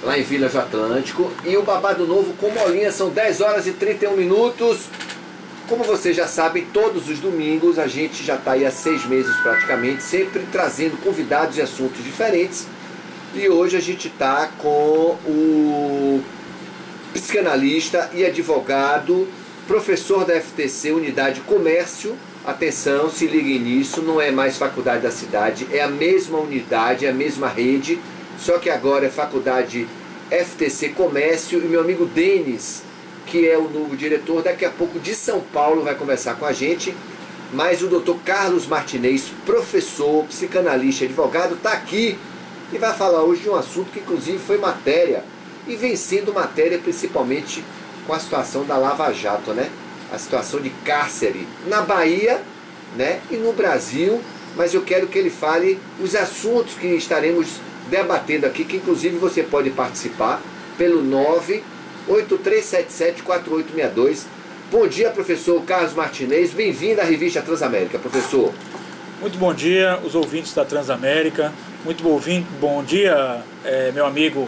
lá em Vila do Atlântico. E o Babado Novo com Molinha, são 10 horas e 31 minutos. Como vocês já sabem, todos os domingos a gente já está aí há 6 meses praticamente, sempre trazendo convidados e assuntos diferentes. E hoje a gente está com o psicanalista e advogado, professor da FTC, Unidade Comércio. Atenção, se liguem nisso, não é mais Faculdade da Cidade, é a mesma unidade, é a mesma rede, só que agora é Faculdade FTC Comércio. E meu amigo Denis, que é o novo diretor, daqui a pouco de São Paulo, vai conversar com a gente. Mas o Dr. Carlos Martinez, professor, psicanalista e advogado, está aqui e vai falar hoje de um assunto que inclusive foi matéria, e vem sendo matéria principalmente com a situação da Lava Jato, né? A situação de cárcere na Bahia, né? E no Brasil. Mas eu quero que ele fale os assuntos que estaremos debatendo aqui, que inclusive você pode participar pelo 983774862. Bom dia, professor Carlos Martinez, bem-vindo à revista Transamérica, professor. Muito bom dia, os ouvintes da Transamérica. Muito bom dia, meu amigo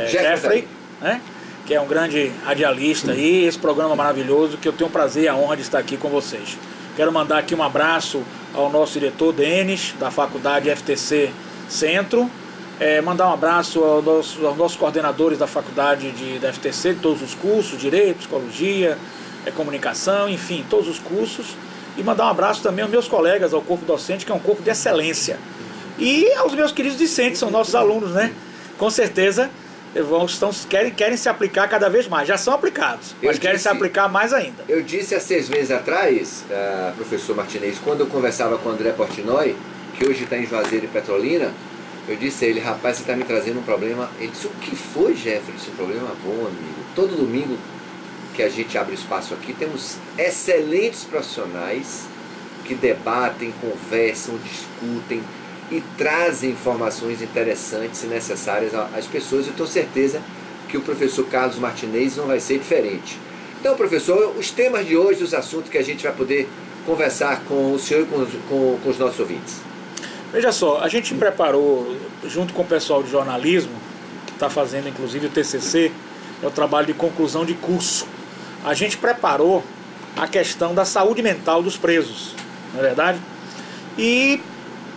Jeffrey, né? Que é um grande radialista aí, esse programa maravilhoso, que eu tenho o prazer e a honra de estar aqui com vocês. Quero mandar aqui um abraço ao nosso diretor Denis, da Faculdade FTC Centro, mandar um abraço aos nossos coordenadores da Faculdade da FTC, de todos os cursos, Direito, Psicologia, Comunicação, enfim, todos os cursos, e mandar um abraço também aos meus colegas, ao corpo docente, que é um corpo de excelência, e aos meus queridos discentes, são nossos alunos, né? Com certeza querem se aplicar cada vez mais. Já são aplicados, mas querem se aplicar mais ainda. Eu disse há 6 meses atrás, professor Martinez, quando eu conversava com o André Portnoy, que hoje está em Juazeiro e Petrolina, eu disse a ele: rapaz, você está me trazendo um problema. Ele disse: o que foi, Jefferson? Um problema bom, amigo. Todo domingo que a gente abre espaço aqui, temos excelentes profissionais que debatem, conversam, discutem e trazem informações interessantes e necessárias às pessoas. Eu tenho certeza que o professor Carlos Martinez não vai ser diferente. Então, professor, os temas de hoje, os assuntos que a gente vai poder conversar com o senhor e com os nossos ouvintes. Veja só, a gente preparou, junto com o pessoal de jornalismo, que está fazendo inclusive o TCC, é o trabalho de conclusão de curso. A gente preparou a questão da saúde mental dos presos, não é verdade? E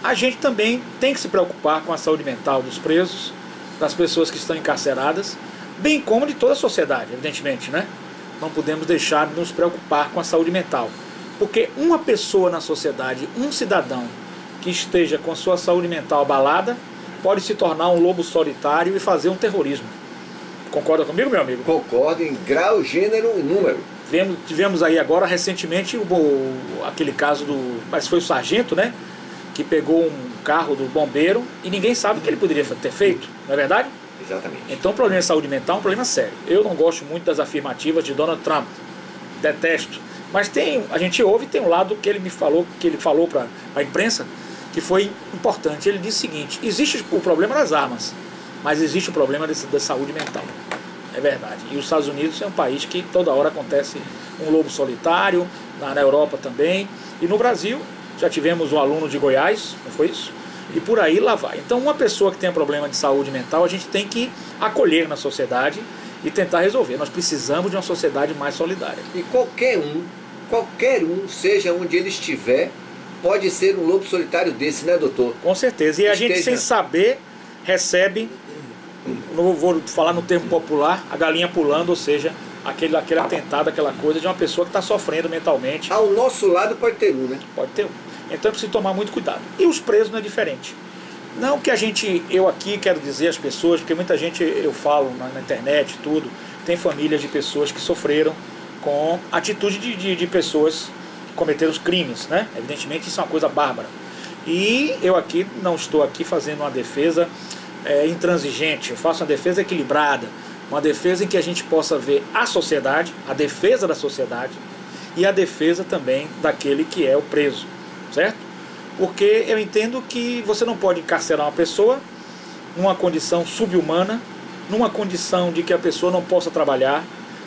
a gente também tem que se preocupar com a saúde mental dos presos, das pessoas que estão encarceradas, bem como de toda a sociedade, evidentemente, né? Não podemos deixar de nos preocupar com a saúde mental, porque uma pessoa na sociedade, um cidadão que esteja com sua saúde mental abalada, pode se tornar um lobo solitário e fazer um terrorismo. Concorda comigo, meu amigo? Concordo em grau, gênero e número. Tivemos aí agora recentemente aquele caso parece que foi o sargento, né? Que pegou um carro do bombeiro e ninguém sabe o que ele poderia ter feito, não é verdade? Exatamente. Então o problema de saúde mental é um problema sério. Eu não gosto muito das afirmativas de Donald Trump, detesto. Mas a gente ouve, tem um lado que ele falou para a imprensa, que foi importante. Ele disse o seguinte: existe o problema das armas, mas existe o problema da saúde mental. É verdade. E os Estados Unidos é um país que toda hora acontece um lobo solitário, na Europa também, e no Brasil já tivemos um aluno de Goiás, não foi isso? E por aí lá vai. Então uma pessoa que tem problema de saúde mental, a gente tem que acolher na sociedade e tentar resolver. Nós precisamos de uma sociedade mais solidária. E qualquer um, seja onde ele estiver, pode ser um lobo solitário desse, né, doutor? Com certeza. E a gente, sem saber, recebe, não vou falar no termo popular, a galinha pulando, ou seja, aquele atentado, aquela coisa de uma pessoa que está sofrendo mentalmente. Ao nosso lado pode ter um, né? Pode ter um. Então é preciso tomar muito cuidado. E os presos não é diferente. Não que eu aqui quero dizer às pessoas, porque muita gente, eu falo na internet, tudo, tem famílias de pessoas que sofreram com atitude de pessoas que cometeram os crimes, né? Evidentemente isso é uma coisa bárbara. E eu aqui não estou aqui fazendo uma defesa intransigente, eu faço uma defesa equilibrada, uma defesa em que a gente possa ver a sociedade, a defesa da sociedade e a defesa também daquele que é o preso, certo? Porque eu entendo que você não pode encarcerar uma pessoa numa condição subhumana, numa condição de que a pessoa não possa trabalhar,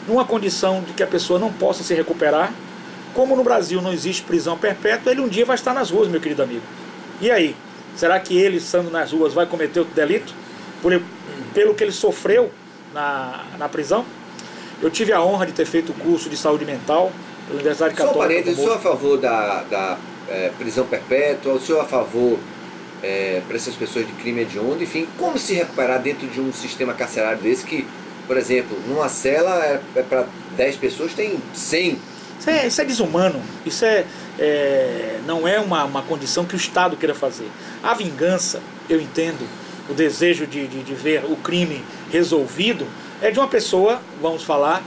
numa condição de que a pessoa não possa se recuperar. Como no Brasil não existe prisão perpétua, ele um dia vai estar nas ruas, meu querido amigo. E aí? Será que ele, estando nas ruas, vai cometer outro delito? pelo que ele sofreu na prisão. Eu tive a honra de ter feito o curso de saúde mental pela Universidade Católica. Só um parênteses, o senhor a favor da prisão perpétua, o senhor a favor para essas pessoas de crime hediondo, enfim, como se recuperar dentro de um sistema carcerário desse que, por exemplo, numa cela para 10 pessoas tem 100. Isso é desumano, isso não é uma condição que o Estado queira fazer. A vingança, eu entendo, o desejo de ver o crime resolvido, é de uma pessoa, vamos falar,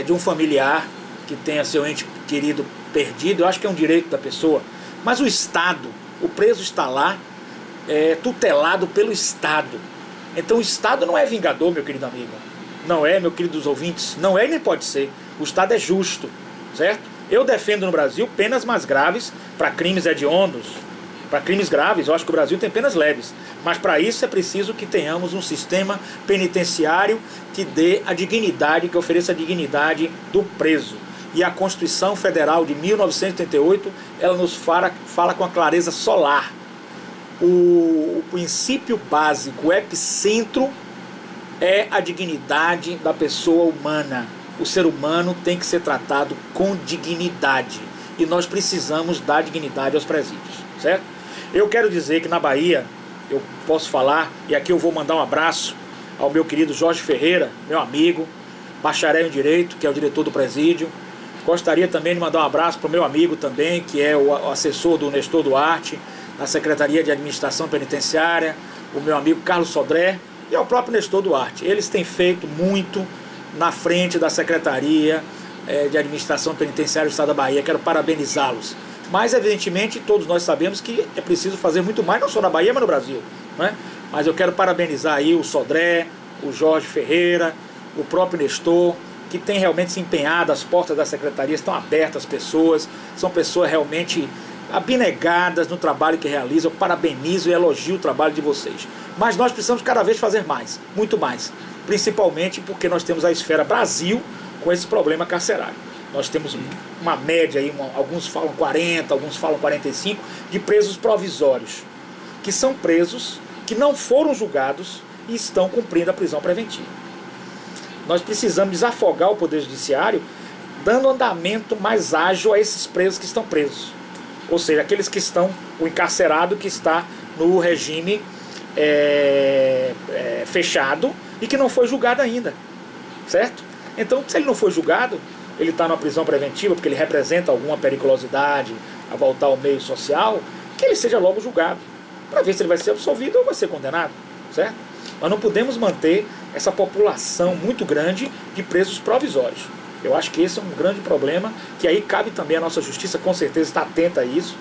de um familiar que tenha seu ente querido perdido. Eu acho que é um direito da pessoa, mas o Estado, o preso está lá, tutelado pelo Estado. Então o Estado não é vingador, meu querido amigo, não é, meu queridos ouvintes, não é e nem pode ser. O Estado é justo, certo? Eu defendo no Brasil penas mais graves para crimes hediondos, para crimes graves. Eu acho que o Brasil tem penas leves, mas para isso é preciso que tenhamos um sistema penitenciário que dê a dignidade, que ofereça a dignidade do preso. E a Constituição Federal de 1988, ela nos fala com a clareza solar. O princípio básico, o epicentro, é a dignidade da pessoa humana. O ser humano tem que ser tratado com dignidade. E nós precisamos dar dignidade aos presídios, certo? Eu quero dizer que na Bahia, eu posso falar, e aqui eu vou mandar um abraço ao meu querido Jorge Ferreira, meu amigo, bacharel em Direito, que é o diretor do presídio. Gostaria também de mandar um abraço para o meu amigo também, que é o assessor do Nestor Duarte, na Secretaria de Administração Penitenciária, o meu amigo Carlos Sodré e ao próprio Nestor Duarte. Eles têm feito muito na frente da Secretaria de Administração Penitenciária do Estado da Bahia. Quero parabenizá-los. Mas, evidentemente, todos nós sabemos que é preciso fazer muito mais, não só na Bahia, mas no Brasil, né? Mas eu quero parabenizar aí o Sodré, o Jorge Ferreira, o próprio Nestor, que tem realmente se empenhado. As portas da Secretaria estão abertas às pessoas, são pessoas realmente abnegadas no trabalho que realizam. Eu parabenizo e elogio o trabalho de vocês. Mas nós precisamos cada vez fazer mais, muito mais. Principalmente porque nós temos a esfera Brasil com esse problema carcerário. Nós temos uma média aí, alguns falam 40, alguns falam 45, de presos provisórios, que são presos que não foram julgados e estão cumprindo a prisão preventiva. Nós precisamos desafogar o Poder Judiciário, dando andamento mais ágil a esses presos que estão presos. Ou seja, aqueles que estão, o encarcerado que está no regime fechado e que não foi julgado ainda, certo? Então, se ele não foi julgado, ele está numa prisão preventiva porque ele representa alguma periculosidade a voltar ao meio social, que ele seja logo julgado, para ver se ele vai ser absolvido ou vai ser condenado, certo? Nós não podemos manter essa população muito grande de presos provisórios. Eu acho que esse é um grande problema, que aí cabe também a nossa justiça, com certeza, estar atenta a isso.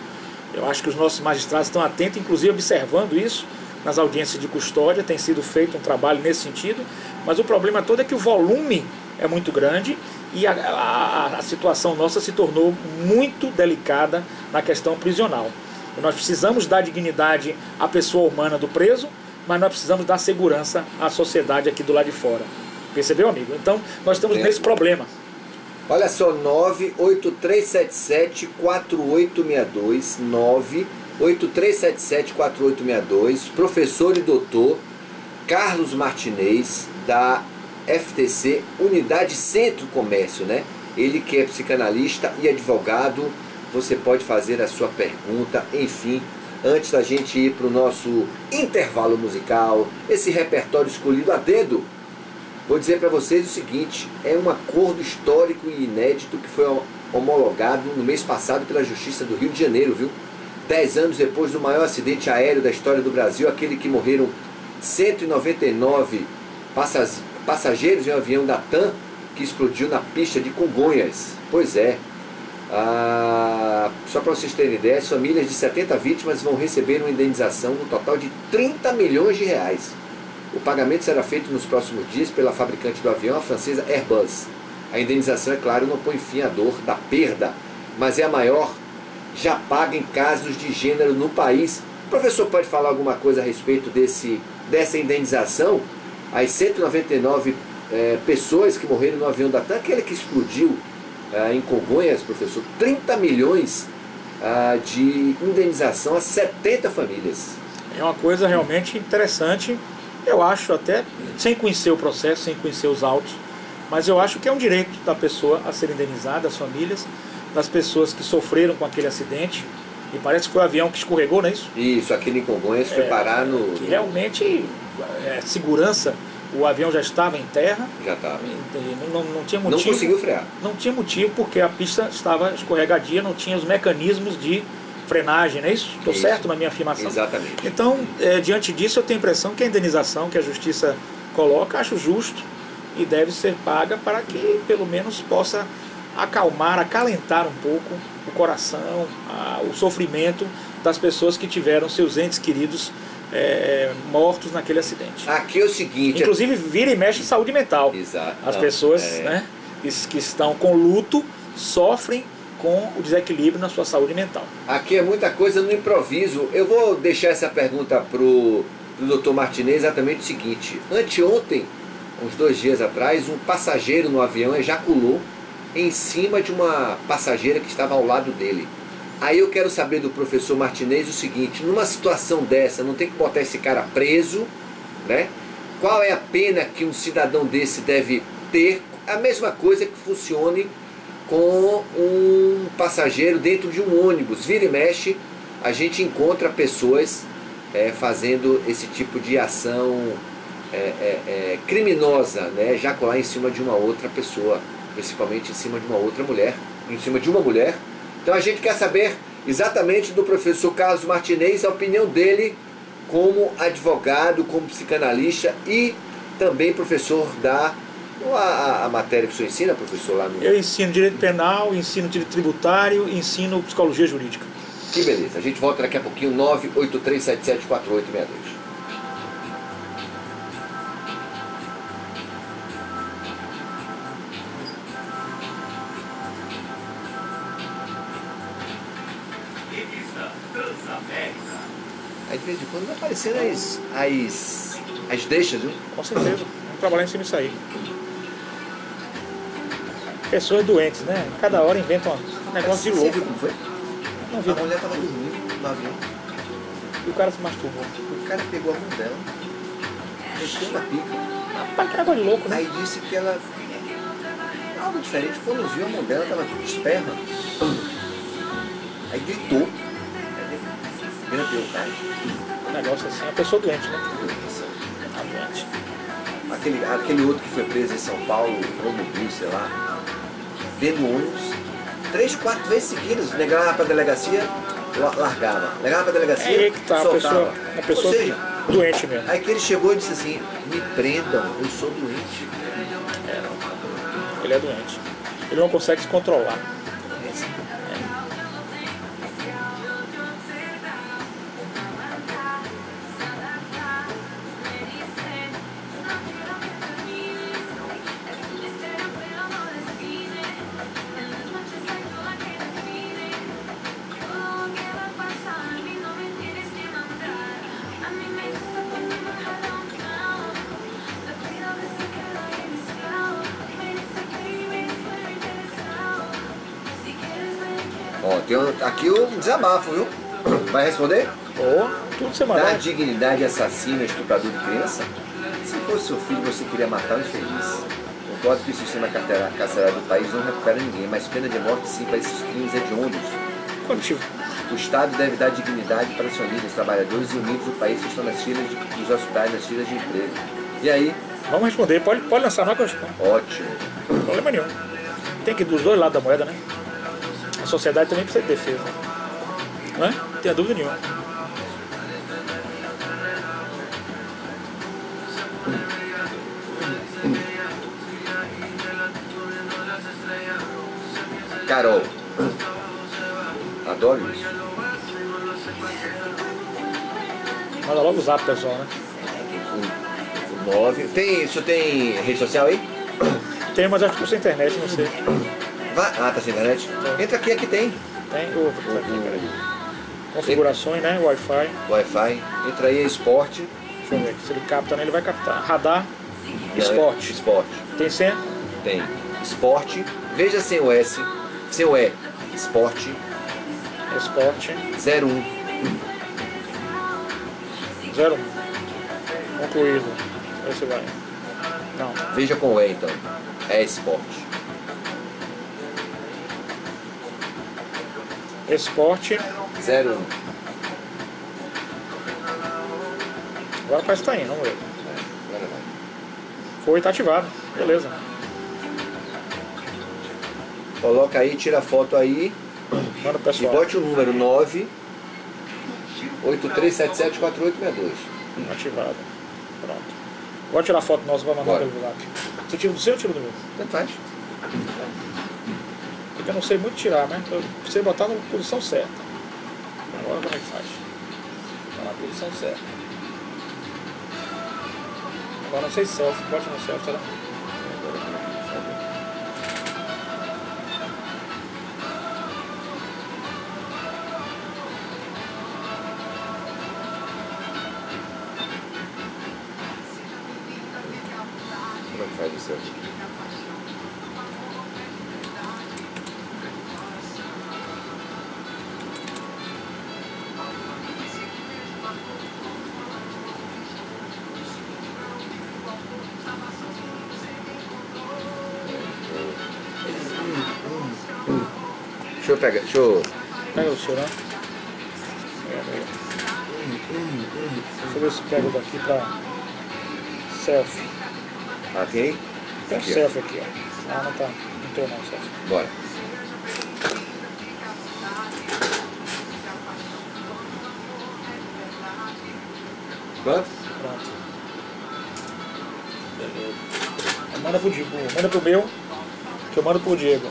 Eu acho que os nossos magistrados estão atentos, inclusive observando isso nas audiências de custódia, tem sido feito um trabalho nesse sentido, mas o problema todo é que o volume é muito grande e a situação nossa se tornou muito delicada na questão prisional. Nós precisamos dar dignidade à pessoa humana do preso, mas nós precisamos dar segurança à sociedade aqui do lado de fora. Percebeu, amigo? Então, nós estamos nesse problema. Olha só, 98377-4862, 98377-4862, professor e doutor Carlos Martinez, da FTC, Unidade Centro Comércio, né? Ele que é psicanalista e advogado. Você pode fazer a sua pergunta, enfim, antes da gente ir para o nosso intervalo musical, esse repertório escolhido a dedo. Vou dizer para vocês o seguinte, é um acordo histórico e inédito que foi homologado no mês passado pela Justiça do Rio de Janeiro, viu? 10 anos depois do maior acidente aéreo da história do Brasil, aquele que morreram 199 passageiros em um avião da TAM que explodiu na pista de Congonhas. Pois é. Só para vocês terem ideia, as famílias de 70 vítimas vão receber uma indenização no total de 30 milhões de reais. O pagamento será feito nos próximos dias pela fabricante do avião, a francesa Airbus. A indenização, é claro, não põe fim à dor da perda, mas é a maior já paga em casos de gênero no país. O professor pode falar alguma coisa a respeito dessa indenização? As 199 pessoas que morreram no avião da TAM, aquele que explodiu em Congonhas, professor, 30 milhões de indenização a 70 famílias. É uma coisa realmente interessante. Eu acho até, sem conhecer o processo, sem conhecer os autos, mas eu acho que é um direito da pessoa a ser indenizada, das famílias, das pessoas que sofreram com aquele acidente. E parece que foi o avião que escorregou, não é isso? Isso, aquele em Congonhas foi parar no... Que realmente, segurança, o avião já estava em terra. Já estava. Não tinha motivo. Não conseguiu frear. Não tinha motivo porque a pista estava escorregadia, não tinha os mecanismos de frenagem, não é isso? Estou certo na minha afirmação? Exatamente. Então, diante disso, eu tenho a impressão que a indenização que a Justiça coloca, acho justo e deve ser paga para que pelo menos possa acalmar, acalentar um pouco o coração, o sofrimento das pessoas que tiveram seus entes queridos mortos naquele acidente. Aqui é o seguinte... Inclusive, vira e mexe saúde mental. Exato. As pessoas né, que estão com luto sofrem com o desequilíbrio na sua saúde mental. Aqui é muita coisa no improviso. Eu vou deixar essa pergunta pro Dr. Martinez, exatamente o seguinte. Anteontem, uns 2 dias atrás, um passageiro no avião ejaculou em cima de uma passageira que estava ao lado dele. Aí eu quero saber do professor Martinez o seguinte, numa situação dessa, não tem que botar esse cara preso, né? Qual é a pena que um cidadão desse deve ter? A mesma coisa que funcione com um passageiro dentro de um ônibus. Vira e mexe, a gente encontra pessoas fazendo esse tipo de ação criminosa, né? Ejacular em cima de uma outra pessoa, principalmente em cima de uma outra mulher, em cima de uma mulher. Então a gente quer saber exatamente do professor Carlos Martinez, a opinião dele como advogado, como psicanalista e também professor a matéria que o senhor ensina, professor, lá no... Eu ensino direito penal, ensino direito tributário, ensino psicologia jurídica. Que beleza. A gente volta daqui a pouquinho, 983774862. Aí de vez em quando vai aparecendo as deixas, viu? Com certeza. Vamos trabalhar em cima disso aí. Pessoas doentes, né? Cada hora inventam um negócio de louco. Você viu como foi? Não vi. A mulher estava dormindo no avião. E o cara se masturbou. O cara pegou a mão dela, mexeu na pica. Rapaz, que negócio de louco, né? Aí disse que ela... Algo diferente. Quando viu a mão dela, estava tudo esperma. Aí gritou. Grampeou o cara. Um negócio assim, uma pessoa doente, né? Tá doente. Aquele outro que foi preso em São Paulo, ou no Rio, sei lá, dentro do ônibus, 3, 4 vezes seguidas, negava para a delegacia, largava. Negava para a delegacia, aí que tá, soltava. Uma pessoa Ou seja, doente mesmo. Aí que ele chegou e disse assim, me prendam, eu sou doente. Ele é doente. Ele não consegue se controlar. Ó, aqui um desabafo, viu? Vai responder? Tudo você manda. Dá dignidade assassino, estuprador de criança? Se fosse seu filho, você queria matar o infeliz. Concordo que o sistema carcerário do país não recupera ninguém, mas pena de morte sim para esses crimes hediondos. Contigo. O Estado deve dar dignidade para as famílias, trabalhadores e unidos do país que estão nas filas dos hospitais, nas filas de emprego. E aí? Vamos responder, pode lançar, não, que eu respondo. Ótimo. Não tem problema nenhum. Tem que ir dos dois lados da moeda, né? A sociedade também precisa de defesa. Não é? Não tem dúvida nenhuma. Carol. Adoro isso. Manda logo o zap, pessoal, né? O 9. O senhor tem rede social aí? Tem, mas acho que sem internet, não sei. Tá sem internet? Entra aqui tem. Tem? Peraí. Configurações, né? Wi-Fi. Wi-Fi. Entra aí, esporte. Deixa eu ver. Se ele capta, né? Ele vai captar. Radar. Não, Esporte. Esporte. Tem senha? Tem. Esporte. Veja sem o S. Sem o E. Esporte. Esporte. 01. 01. Concluído. Esse vai. Não. Veja com o E então. É esporte. Esporte. 0-1. Agora parece que tá indo, vamos ver. Agora vai. Foi, tá ativado. Beleza. Coloca aí, tira a foto aí. Manda o E pessoal. bote o número 9 83774862. Ativado. Pronto. Vou tirar a foto nossa pra mandar Bora. pelo zap. Você tira do seu ou tira do meu? Tanto faz. Porque eu não sei muito tirar, né? Eu sei botar na posição certa. Agora como é que faz? Tá na posição certa. Agora não sei selfie. Bote no selfie, será? Agora como é que faz? Como é que faz o seu? Deixa eu pegar, deixa eu... Pega o seu, né? Deixa eu ver se pega daqui pra selfie. Ok? Tem um Aqui, ó. selfie aqui, ó. Ah, não tá. Não tô não, selfie. Bora. Quanto? Pronto. Beleza. Aí manda pro Diego. Manda pro meu, que eu mando pro Diego.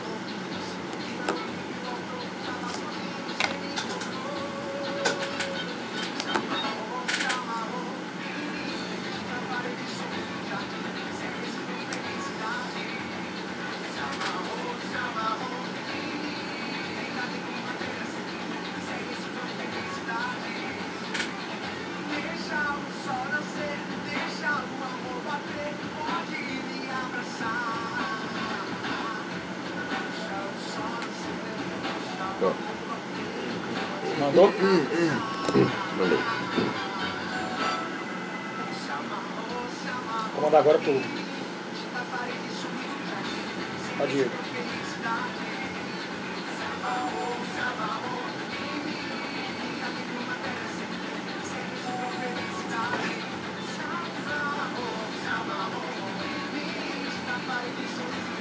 Pronto. Mandou? Mandei. Vou mandar agora pro Diego.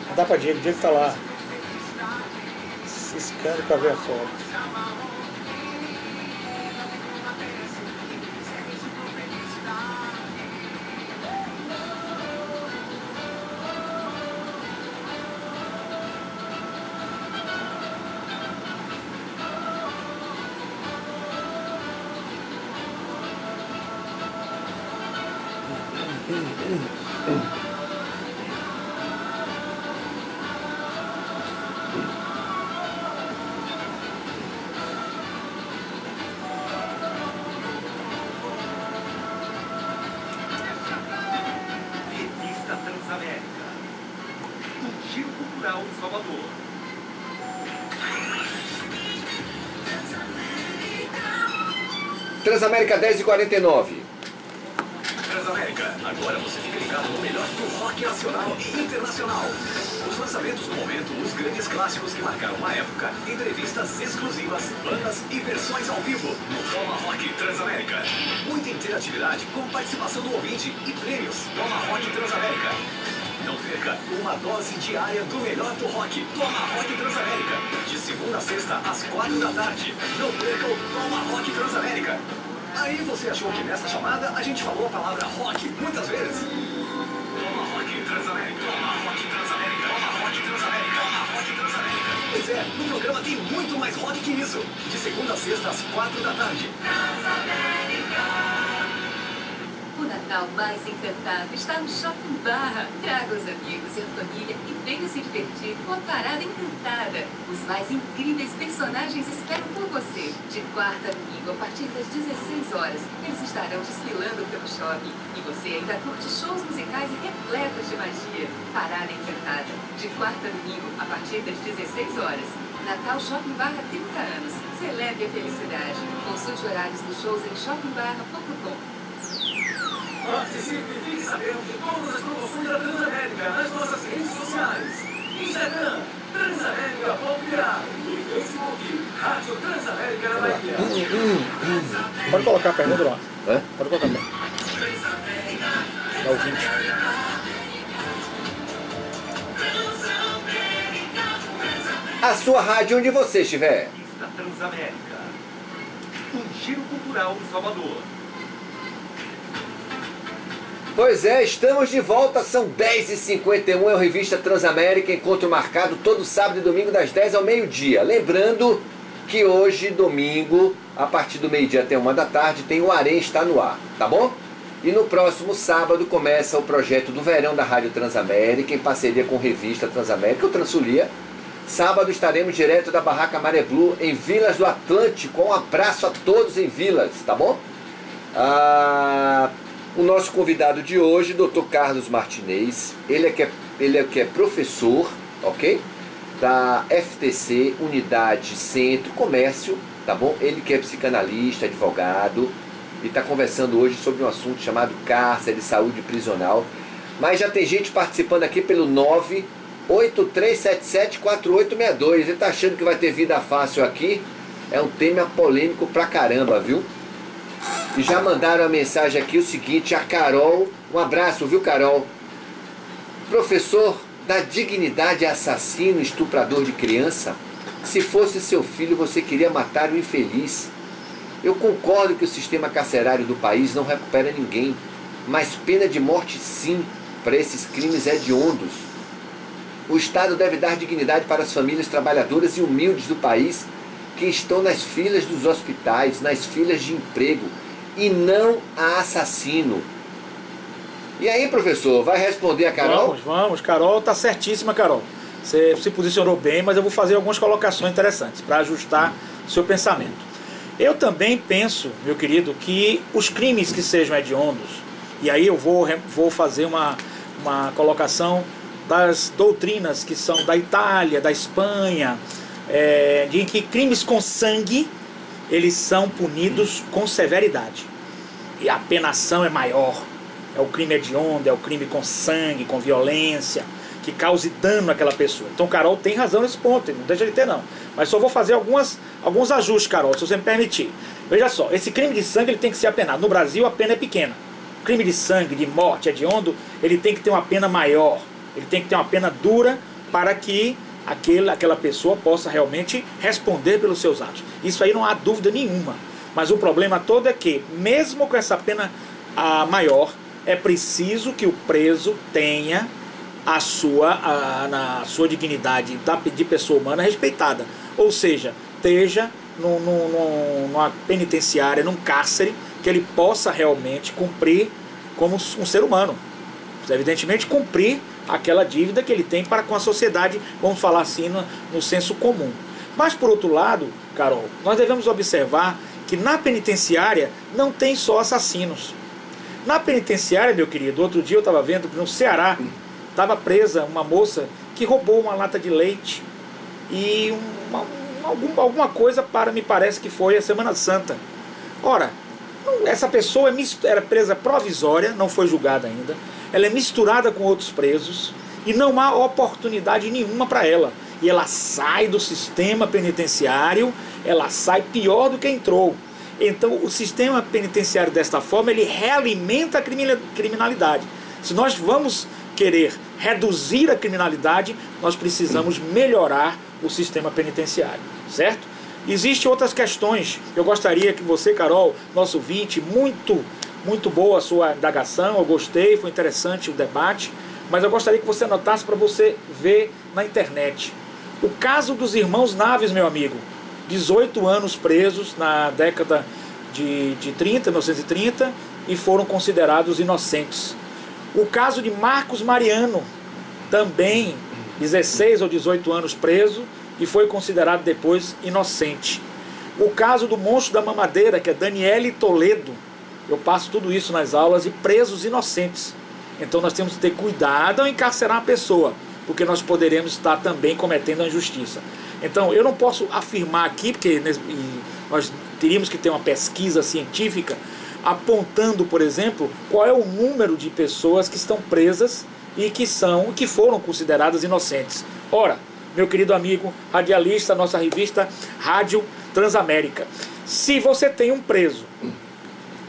Mandar pra Diego. Diego tá lá ciscando pra ver a foto. Revista Transamérica. O Giro Cultural de Salvador. Transamérica 10h49. Transamérica, agora você fica ligado no melhor do rock nacional e internacional. Os lançamentos do momento, os grandes clássicos que marcaram uma época, entrevistas exclusivas, bandas e versões ao vivo no Toma Rock Transamérica. Muita interatividade com participação do ouvinte e prêmios. Toma Rock Transamérica. Não perca uma dose diária do melhor do rock. Toma Rock Transamérica. De segunda a sexta, às 4 da tarde. Não perca o Toma Rock Transamérica. Aí você achou que nessa chamada a gente falou a palavra rock muitas vezes? Toma Rock Transamérica. Toma Rock Transamérica. Toma Rock Transamérica. Toma Rock Transamérica. Pois é, no programa tem muito mais rock que isso. De segunda a sexta, às 4 da tarde. O Natal mais encantado está no Shopping Barra. Traga os amigos e a família e venha se divertir com a Parada Encantada. Os mais incríveis personagens esperam por você. De quarta a domingo, a partir das 16 horas, eles estarão desfilando pelo shopping. E você ainda curte shows musicais repletos de magia. Parada Encantada. De quarta a domingo, a partir das 16 horas. Natal Shopping Barra 30 anos. Celebre a felicidade. Consulte horários dos shows em shoppingbarra.com. Participe e fique sabendo de todas as promoções da Transamérica nas nossas redes sociais. Instagram, Transamérica.pa, e Facebook, Rádio Transamérica na Bahia. Pode colocar a pergunta lá. Hã? Pode colocar a pergunta. Dá o 20. A sua rádio onde você estiver. Da Transamérica. Um giro cultural em Salvador. Pois é, estamos de volta, são 10h51, é o Revista Transamérica, encontro marcado todo sábado e domingo das 10 ao meio-dia. Lembrando que hoje, domingo, a partir do meio-dia até 1 da tarde, tem o Arém está no ar, tá bom? E no próximo sábado começa o projeto do verão da Rádio Transamérica, em parceria com a Revista Transamérica, o Transulia. Sábado estaremos direto da Barraca Maré Blue, em Vilas do Atlântico. Um abraço a todos em Vilas, tá bom? O nosso convidado de hoje, Dr. Carlos Martinez, ele é que é professor, ok? Da FTC, Unidade Centro Comércio, tá bom? Ele que é psicanalista, advogado, e está conversando hoje sobre um assunto chamado cárcere, saúde prisional. Mas já tem gente participando aqui pelo 983774862. Ele tá achando que vai ter vida fácil aqui? É um tema polêmico pra caramba, viu? E já mandaram a mensagem aqui o seguinte, a Carol, um abraço, viu, Carol? Professor, da dignidade assassino, estuprador de criança? Se fosse seu filho, você queria matar o infeliz. Eu concordo que o sistema carcerário do país não recupera ninguém, mas pena de morte sim, para esses crimes hediondos. O Estado deve dar dignidade para as famílias trabalhadoras e humildes do país que estão nas filas dos hospitais, nas filas de emprego, e não a assassino. E aí, professor, vai responder a Carol? Vamos, Carol tá certíssima, Carol. Você se posicionou bem, mas eu vou fazer algumas colocações interessantes para ajustar seu pensamento. Eu também penso, meu querido, que os crimes que sejam hediondos, e aí eu vou fazer uma colocação das doutrinas que são da Itália, da Espanha, de que crimes com sangue, eles são punidos com severidade. E a penação é maior. É o crime hediondo, é o crime com sangue, com violência, que cause dano àquela pessoa. Então Carol tem razão nesse ponto, não deixa de ter não. Mas só vou fazer alguns ajustes, Carol, se você me permitir. Veja só, esse crime de sangue ele tem que ser apenado. No Brasil a pena é pequena. O crime de sangue, de morte, hediondo, ele tem que ter uma pena maior. Ele tem que ter uma pena dura para que aquela pessoa possa realmente responder pelos seus atos. Isso aí não há dúvida nenhuma. Mas o problema todo é que, mesmo com essa pena maior, é preciso que o preso tenha na sua dignidade de pessoa humana respeitada. Ou seja, esteja numa penitenciária, num cárcere, que ele possa realmente cumprir como um ser humano. Evidentemente, cumprir aquela dívida que ele tem para com a sociedade, vamos falar assim, no senso comum. Mas, por outro lado, Carol, nós devemos observar que na penitenciária não tem só assassinos. Na penitenciária, meu querido, outro dia eu estava vendo que no Ceará estava presa uma moça que roubou uma lata de leite e alguma coisa me parece que foi a Semana Santa. Ora, essa pessoa era presa provisória, não foi julgada ainda, ela é misturada com outros presos e não há oportunidade nenhuma para ela. E ela sai do sistema penitenciário, ela sai pior do que entrou. Então o sistema penitenciário desta forma, ele realimenta a criminalidade. Se nós vamos querer reduzir a criminalidade, nós precisamos melhorar o sistema penitenciário, certo? Existem outras questões. Eu gostaria que você, Carol, nosso ouvinte, muito boa a sua indagação, eu gostei, foi interessante o debate, mas eu gostaria que você anotasse para você ver na internet. O caso dos irmãos Naves, meu amigo, 18 anos presos na década de 1930, e foram considerados inocentes. O caso de Marcos Mariano, também 16 ou 18 anos preso, e foi considerado depois inocente. O caso do monstro da mamadeira, que é Daniele Toledo, eu passo tudo isso nas aulas, e presos inocentes. Então nós temos que ter cuidado ao encarcerar uma pessoa, porque nós poderemos estar também cometendo a injustiça. Então eu não posso afirmar aqui, porque nós teríamos que ter uma pesquisa científica, apontando, por exemplo, qual é o número de pessoas que estão presas e que foram consideradas inocentes. Ora, meu querido amigo radialista, nossa revista Rádio Transamérica, se você tem um preso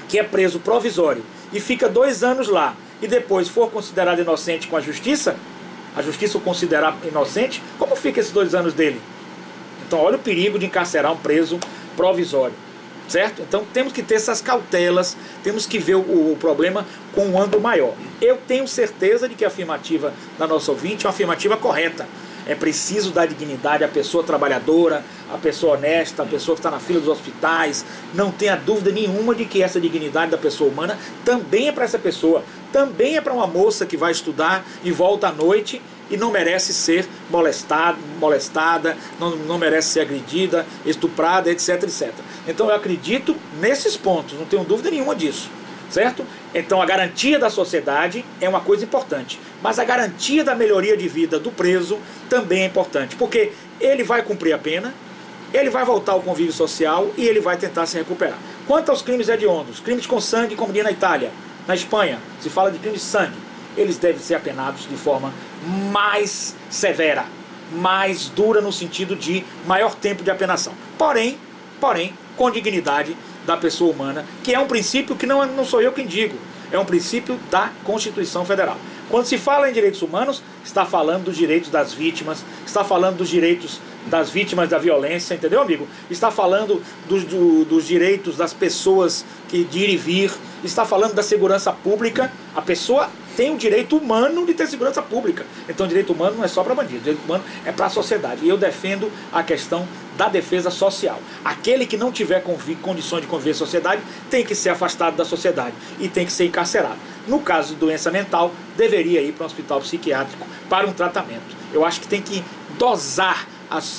que é preso provisório e fica 2 anos lá e depois for considerado inocente com a justiça o considerar inocente, como fica esses 2 anos dele? Então olha o perigo de encarcerar um preso provisório, certo? Então temos que ter essas cautelas, temos que ver o problema com um ângulo maior. Eu tenho certeza de que a afirmativa da nossa ouvinte é uma afirmativa correta. É preciso dar dignidade à pessoa trabalhadora, à pessoa honesta, à pessoa que está na fila dos hospitais. Não tenha dúvida nenhuma de que essa dignidade da pessoa humana também é para essa pessoa. Também é para uma moça que vai estudar e volta à noite e não merece ser molestada, não merece ser agredida, estuprada, etc, etc. Então eu acredito nesses pontos, não tenho dúvida nenhuma disso. Certo? Então a garantia da sociedade é uma coisa importante, mas a garantia da melhoria de vida do preso também é importante, porque ele vai cumprir a pena, ele vai voltar ao convívio social e ele vai tentar se recuperar. Quanto aos crimes hediondos, crimes com sangue, como diz na Itália, na Espanha, se fala de crimes de sangue, eles devem ser apenados de forma mais severa, mais dura no sentido de maior tempo de apenação. Porém, com dignidade da pessoa humana, que é um princípio que não sou eu quem digo, é um princípio da Constituição Federal. Quando se fala em direitos humanos, está falando dos direitos das vítimas, está falando dos direitos das vítimas da violência, entendeu, amigo? Está falando dos direitos das pessoas de ir e vir, está falando da segurança pública. A pessoa tem o direito humano de ter segurança pública. Então o direito humano não é só para bandido, o direito humano é para a sociedade. E eu defendo a questão da defesa social. Aquele que não tiver condições de conviver em sociedade tem que ser afastado da sociedade e tem que ser encarcerado. No caso de doença mental, deveria ir para um hospital psiquiátrico para um tratamento. Eu acho que tem que dosar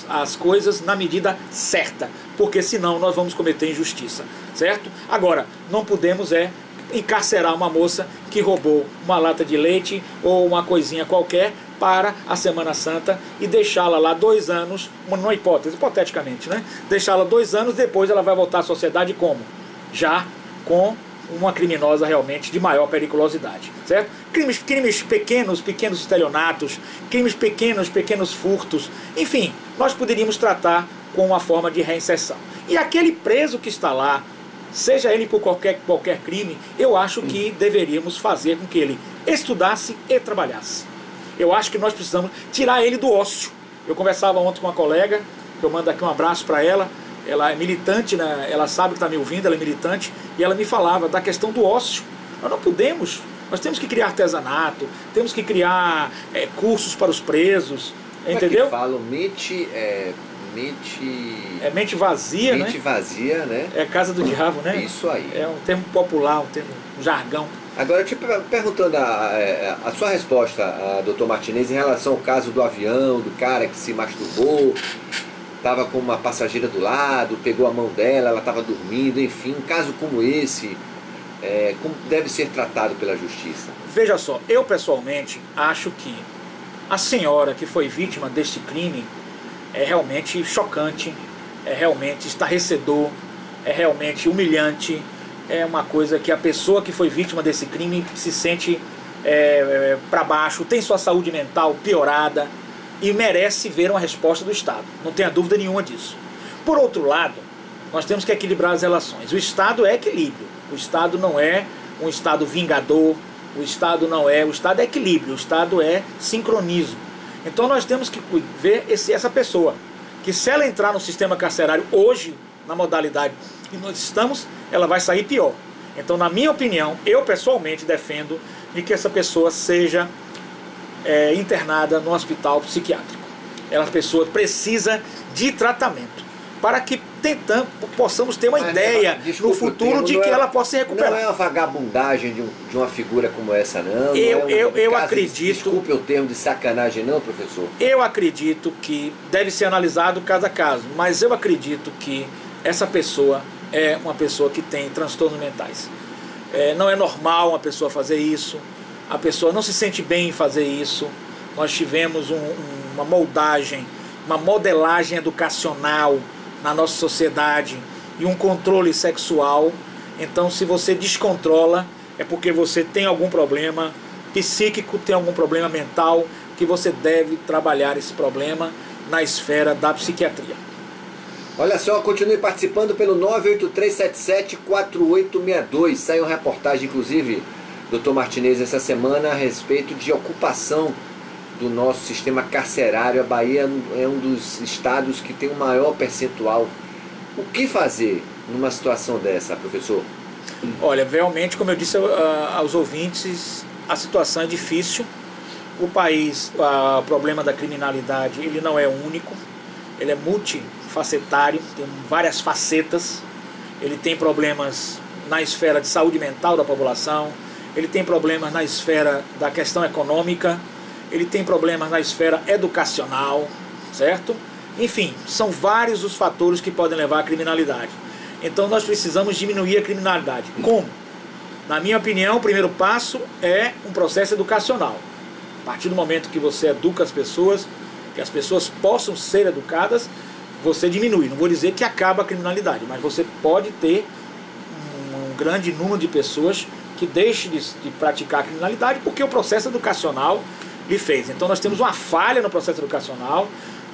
as coisas na medida certa, porque senão nós vamos cometer injustiça, certo? Agora, não podemos encarcerar uma moça que roubou uma lata de leite ou uma coisinha qualquer para a Semana Santa e deixá-la lá 2 anos, uma hipótese, hipoteticamente, né? Deixá-la 2 anos, depois ela vai voltar à sociedade como? Já com uma criminosa realmente de maior periculosidade, certo? Crimes pequenos estelionatos, crimes pequenos furtos, enfim, nós poderíamos tratar com uma forma de reinserção. E aquele preso que está lá, seja ele por qualquer crime, eu acho que deveríamos fazer com que ele estudasse e trabalhasse. Eu acho que nós precisamos tirar ele do ócio. Eu conversava ontem com uma colega, que eu mando aqui um abraço para ela é militante, né? Ela sabe que está me ouvindo, ela é militante, e ela me falava da questão do ócio. Nós não podemos, nós temos que criar artesanato, temos que criar cursos para os presos, entendeu? É que falam mente vazia, né? Mente vazia, né? É casa do diabo, né? Isso aí. É um termo popular, um jargão. Agora, te perguntando a sua resposta, doutor Martinez, em relação ao caso do avião, do cara que se masturbou, estava com uma passageira do lado, pegou a mão dela, ela estava dormindo, enfim, um caso como esse, como deve ser tratado pela justiça? Veja só, eu pessoalmente acho que a senhora que foi vítima deste crime é realmente chocante, é realmente estarrecedor, é realmente humilhante, é uma coisa que a pessoa que foi vítima desse crime se sente para baixo, tem sua saúde mental piorada e merece ver uma resposta do Estado, não tenha dúvida nenhuma disso. Por outro lado, nós temos que equilibrar as relações. O Estado é equilíbrio, o Estado não é um Estado vingador, o Estado é equilíbrio, o Estado é sincronismo. Então nós temos que ver essa pessoa, que se ela entrar no sistema carcerário hoje, na modalidade que nós estamos, ela vai sair pior. Então, na minha opinião, eu pessoalmente defendo de que essa pessoa seja internada no hospital psiquiátrico. Essa pessoa precisa de tratamento, para que possamos ter uma ideia no futuro de que ela possa se recuperar. Não é uma vagabundagem de uma figura como essa, não. Eu acredito... Desculpe o termo de sacanagem, não, professor? Eu acredito que deve ser analisado caso a caso, mas eu acredito que essa pessoa é uma pessoa que tem transtornos mentais. Não é normal uma pessoa fazer isso, a pessoa não se sente bem em fazer isso. Nós tivemos uma modelagem educacional na nossa sociedade e um controle sexual Então, se você descontrola, é porque você tem algum problema psíquico, tem algum problema mental, que você deve trabalhar esse problema na esfera da psiquiatria. Olha só, continue participando pelo 983774862. Saiu uma reportagem, inclusive, Dr. Martinez, essa semana, a respeito de ocupação do nosso sistema carcerário. A Bahia é um dos estados que tem o maior percentual. O que fazer numa situação dessa, professor? Olha, realmente, como eu disse aos ouvintes, a situação é difícil. O país, o problema da criminalidade, ele não é único, ele é multifacetário, tem várias facetas. Ele tem problemas na esfera de saúde mental da população, ele tem problemas na esfera da questão econômica, ele tem problemas na esfera educacional, certo? Enfim, são vários os fatores que podem levar à criminalidade. Então nós precisamos diminuir a criminalidade. Como? Na minha opinião, o primeiro passo é um processo educacional. A partir do momento que você educa as pessoas, que as pessoas possam ser educadas, você diminui. Não vou dizer que acaba a criminalidade, mas você pode ter um grande número de pessoas que deixem de praticar a criminalidade porque o processo educacional lhe fez. Então nós temos uma falha no processo educacional,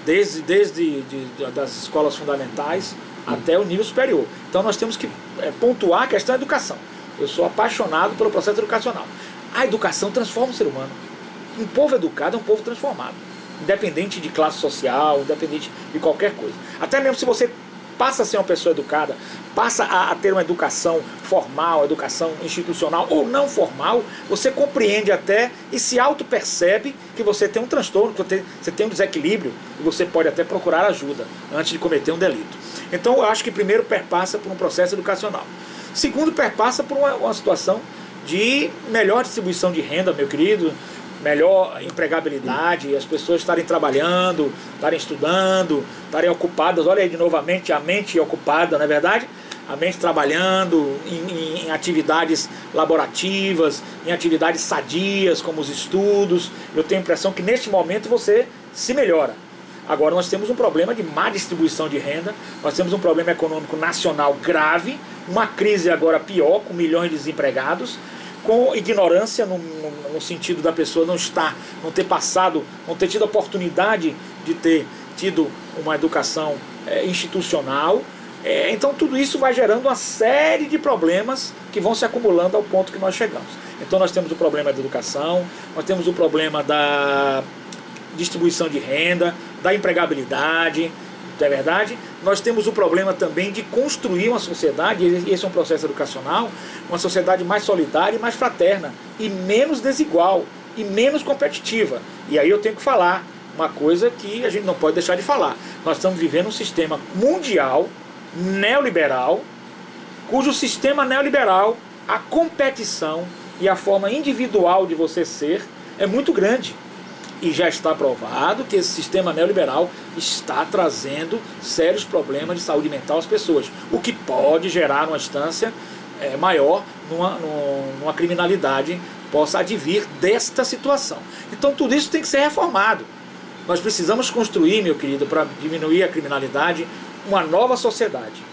desde das escolas fundamentais até o nível superior. Então nós temos que pontuar a questão da educação. Eu sou apaixonado pelo processo educacional. A educação transforma o ser humano. Um povo educado é um povo transformado, independente de classe social, independente de qualquer coisa. Até mesmo se você passa a ser uma pessoa educada, passa a ter uma educação formal, educação institucional ou não formal, você compreende até e se auto-percebe que você tem um transtorno, que você tem um desequilíbrio e você pode até procurar ajuda antes de cometer um delito. Então eu acho que primeiro perpassa por um processo educacional. Segundo, perpassa por uma situação de melhor distribuição de renda, meu querido, melhor empregabilidade, as pessoas estarem trabalhando, estarem estudando, estarem ocupadas. Olha aí de novo a mente ocupada, não é verdade? A mente trabalhando em atividades laborativas, em atividades sadias, como os estudos. Eu tenho a impressão que neste momento você se melhora. Agora nós temos um problema de má distribuição de renda, nós temos um problema econômico nacional grave, uma crise agora pior, com milhões de desempregados, com ignorância no sentido da pessoa não ter tido a oportunidade de ter tido uma educação institucional. Então tudo isso vai gerando uma série de problemas que vão se acumulando ao ponto que nós chegamos. Então nós temos o problema da educação, nós temos o problema da distribuição de renda, da empregabilidade, não é verdade? Nós temos o problema também de construir uma sociedade, e esse é um processo educacional, uma sociedade mais solidária e mais fraterna, e menos desigual, e menos competitiva. E aí eu tenho que falar uma coisa que a gente não pode deixar de falar. Nós estamos vivendo um sistema mundial, neoliberal, cujo sistema neoliberal, a competição e a forma individual de você ser é muito grande. E já está provado que esse sistema neoliberal está trazendo sérios problemas de saúde mental às pessoas, o que pode gerar uma instância maior numa criminalidade possa advir desta situação. Então tudo isso tem que ser reformado. Nós precisamos construir, meu querido, para diminuir a criminalidade, uma nova sociedade.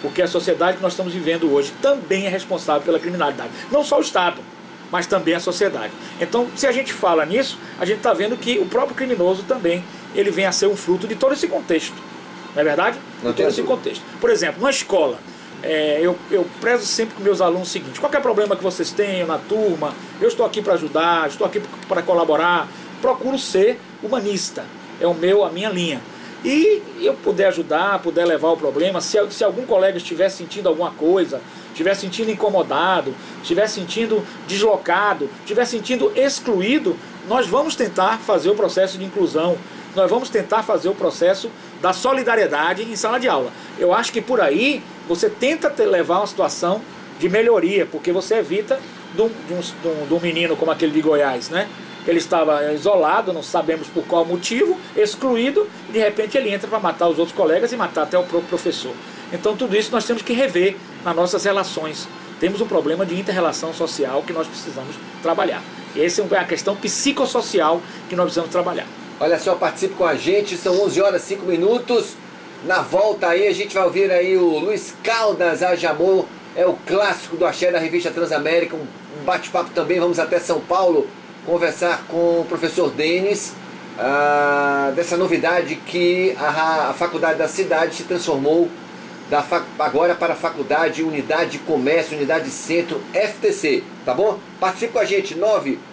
Porque a sociedade que nós estamos vivendo hoje também é responsável pela criminalidade. Não só o Estado, mas também a sociedade. Então, se a gente fala nisso, a gente está vendo que o próprio criminoso também, ele vem a ser um fruto de todo esse contexto. Não é verdade? De todo esse contexto. Por exemplo, numa escola, eu prezo sempre com meus alunos o seguinte: qualquer problema que vocês tenham na turma, eu estou aqui para ajudar, estou aqui para colaborar, procuro ser humanista. É a minha linha. E eu puder ajudar, puder levar o problema, se algum colega estiver sentindo alguma coisa, estiver sentindo incomodado, estiver sentindo deslocado, estiver sentindo excluído, nós vamos tentar fazer o processo de inclusão, nós vamos tentar fazer o processo da solidariedade em sala de aula. Eu acho que por aí você tenta levar uma situação de melhoria, porque você evita de um menino como aquele de Goiás, né? Ele estava isolado, não sabemos por qual motivo, excluído, e de repente ele entra para matar os outros colegas e matar até o próprio professor. Então tudo isso nós temos que rever nas nossas relações. Temos um problema de inter-relação social que nós precisamos trabalhar. E essa é a questão psicossocial que nós precisamos trabalhar. Olha só, participe com a gente, são 11 horas e 5 minutos. Na volta aí a gente vai ouvir aí o Luiz Caldas Ajamor é o clássico do axé da revista Transamérica, um bate-papo também. Vamos até São Paulo conversar com o professor Denis, dessa novidade que a faculdade da cidade se transformou agora para a faculdade Unidade de Comércio, Unidade Centro, FTC, tá bom? Participe com a gente,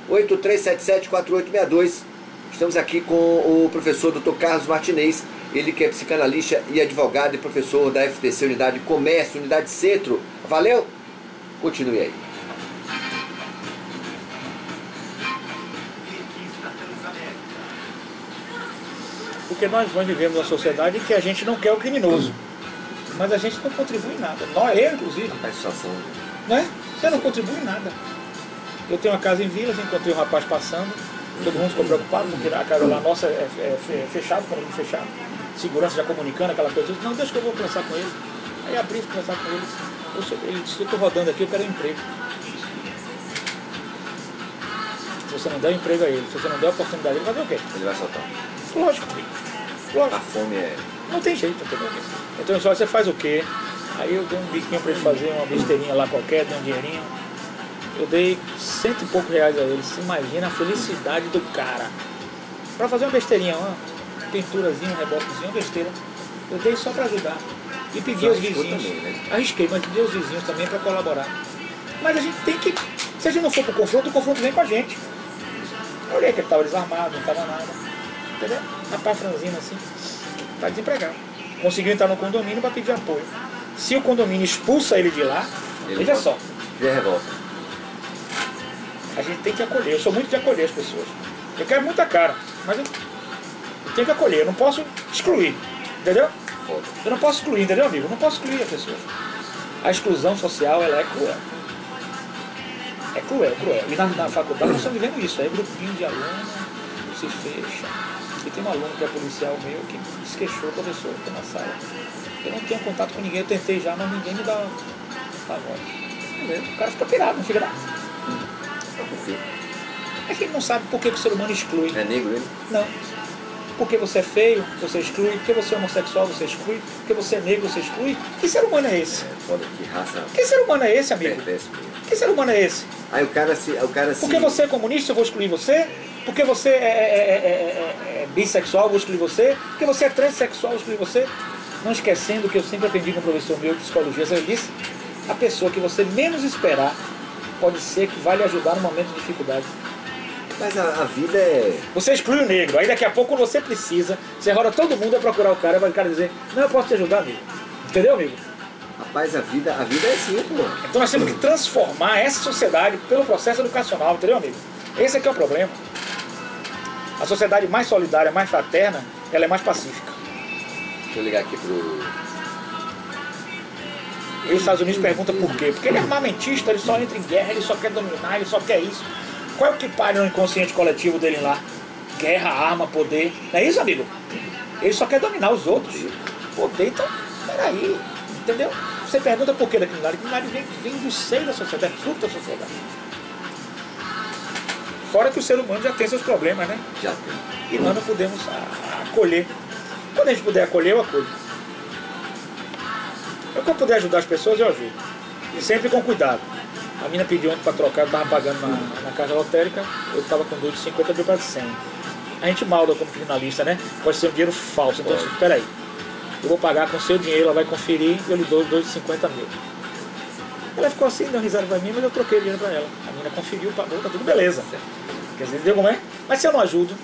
983774862. Estamos aqui com o professor Dr. Carlos Martinez, ele que é psicanalista e advogado e professor da FTC, Unidade de Comércio, Unidade Centro. Valeu? Continue aí. Porque nós vivemos uma sociedade em que a gente não quer o criminoso, mas a gente não contribui em nada. Eu, inclusive. A situação. Não é? Você não contribui em nada. Eu tenho uma casa em Vilas, encontrei um rapaz passando, todo mundo ficou preocupado, porque a casa lá nossa é fechada, condomínio fechado. Segurança já comunicando aquela coisa. Eu disse, não, deixa que eu vou conversar com ele. Aí abri e conversar com eles. Ele disse, eu estou rodando aqui, eu quero um emprego. Se você não der emprego a ele, se você não der oportunidade, ele vai ver o quê? Ele vai soltar. Lógico. A fome é... Não tem jeito, entendeu? Então só você faz o quê? Aí eu dei um biquinho para ele fazer, uma besteirinha lá qualquer, dei um dinheirinho. Eu dei R$100 e poucos a ele. Você imagina a felicidade do cara. Para fazer uma besteirinha, uma pinturazinha, um rebotezinho, uma besteira. Eu dei só para ajudar. E pedi aos vizinhos. Também, né? Arrisquei, mas pedi aos vizinhos também para colaborar. Mas a gente tem que... Se a gente não for pro confronto, o confronto vem com a gente. Eu olhei que ele estava desarmado, não estava nada. Entendeu? Rapaz franzino assim, está desempregado. Conseguiu entrar no condomínio para pedir apoio. Se o condomínio expulsa ele de lá, veja só. Vem revolta. A gente tem que acolher. Eu sou muito de acolher as pessoas. Eu quero muita cara, mas eu tenho que acolher. Eu não posso excluir. Entendeu? Eu não posso excluir, entendeu, amigo? Eu não posso excluir as pessoas. A exclusão social, ela é cruel. É cruel, cruel. E na faculdade nós estamos vivendo isso. Aí grupinho de alunos se fecha. E tem um aluno que é policial meu que se queixou, professor, aqui na sala. Eu não tenho contato com ninguém, eu tentei já, mas ninguém me dá voz. O cara fica pirado, não fica nada. É que ele não sabe por que o ser humano exclui. É negro ele? Não. Porque você é feio, você exclui. Porque você é homossexual, você exclui. Porque você é negro, você exclui. Que ser humano é esse? Foda, que raça. Que ser humano é esse, amigo? Que ser humano é esse? Aí o cara se... Porque você é comunista, eu vou excluir você. Porque você é bissexual, eu vou excluir você. Porque você é transexual, eu vou excluir você. Não esquecendo que eu sempre aprendi com um professor meu de psicologia, ele disse, a pessoa que você menos esperar pode ser que vai lhe ajudar no momento de dificuldade. Mas a vida é... Você exclui o negro, aí daqui a pouco você precisa, você roda todo mundo a procurar o cara, vai o cara dizer, não, eu posso te ajudar, amigo. Entendeu, amigo? Rapaz, a vida é assim, pô. Então nós temos que transformar essa sociedade pelo processo educacional, entendeu, amigo? Esse aqui é o problema. A sociedade mais solidária, mais fraterna, ela é mais pacífica. Deixa eu ligar aqui pro... E os Estados Unidos perguntam por quê? Porque ele é armamentista, ele só entra em guerra, ele só quer dominar, ele só quer isso. Qual é o que paga no inconsciente coletivo dele lá? Guerra, arma, poder. Não é isso, amigo? Ele só quer dominar os outros. Poder, então, peraí. Entendeu? Você pergunta por que da criminalidade. A criminalidade vem do seio da sociedade, é fruto da sociedade. Fora que o ser humano já tem seus problemas, né? Já tem. E nós não podemos acolher. Quando a gente puder acolher, eu acolho. Quando eu puder ajudar as pessoas, eu ajudo. E sempre com cuidado. A menina pediu ontem para trocar, eu estava pagando na caixa lotérica, eu estava com dúvida de 50 mil para 100. A gente malda como criminalista, né? Pode ser um dinheiro falso. Então, espera aí. Eu vou pagar com o seu dinheiro, ela vai conferir e eu lhe dou 2,50 mil. Ela ficou assim, deu risada para mim, mas eu troquei o dinheiro para ela. A menina conferiu, pagou, tá tudo beleza. Quer dizer, entendeu como é? Mas se eu não ajudo...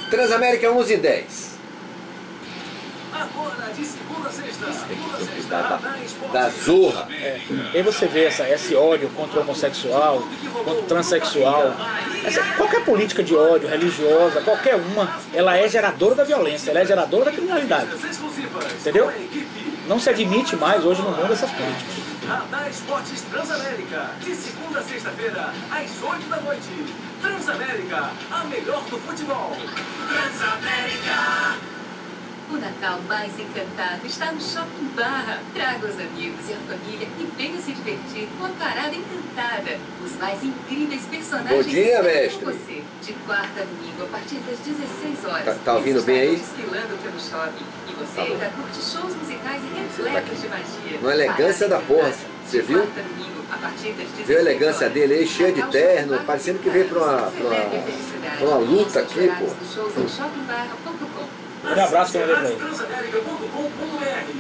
Transamérica 11h10. Agora de segunda a sexta. Da zorra. E aí você vê esse ódio contra o homossexual, contra o transexual. Qualquer política de ódio religiosa, qualquer uma, ela é geradora da violência, ela é geradora da criminalidade. Entendeu? Não se admite mais hoje no mundo essas políticas. Radar Esportes Transamérica, de segunda a sexta-feira, às 8 da noite. Transamérica, a melhor do futebol. Transamérica. O Natal mais encantado está no Shopping Barra. Traga os amigos e a família e venha se divertir com a Parada Encantada. Os mais incríveis personagens Bom dia, esperam mestre. por você. De quarta a domingo, a partir das 16 horas. Tá ouvindo bem aí? Desfilando pelo shopping. E você ainda curte shows musicais e repletos de magia. Uma elegância da porra, você viu? Quarta a domingo, a partir das 16 Viu a elegância horas. dele aí, cheia de terno, parecendo que veio pra uma luta aqui, pô. Um abraço que eu mandei pra ele.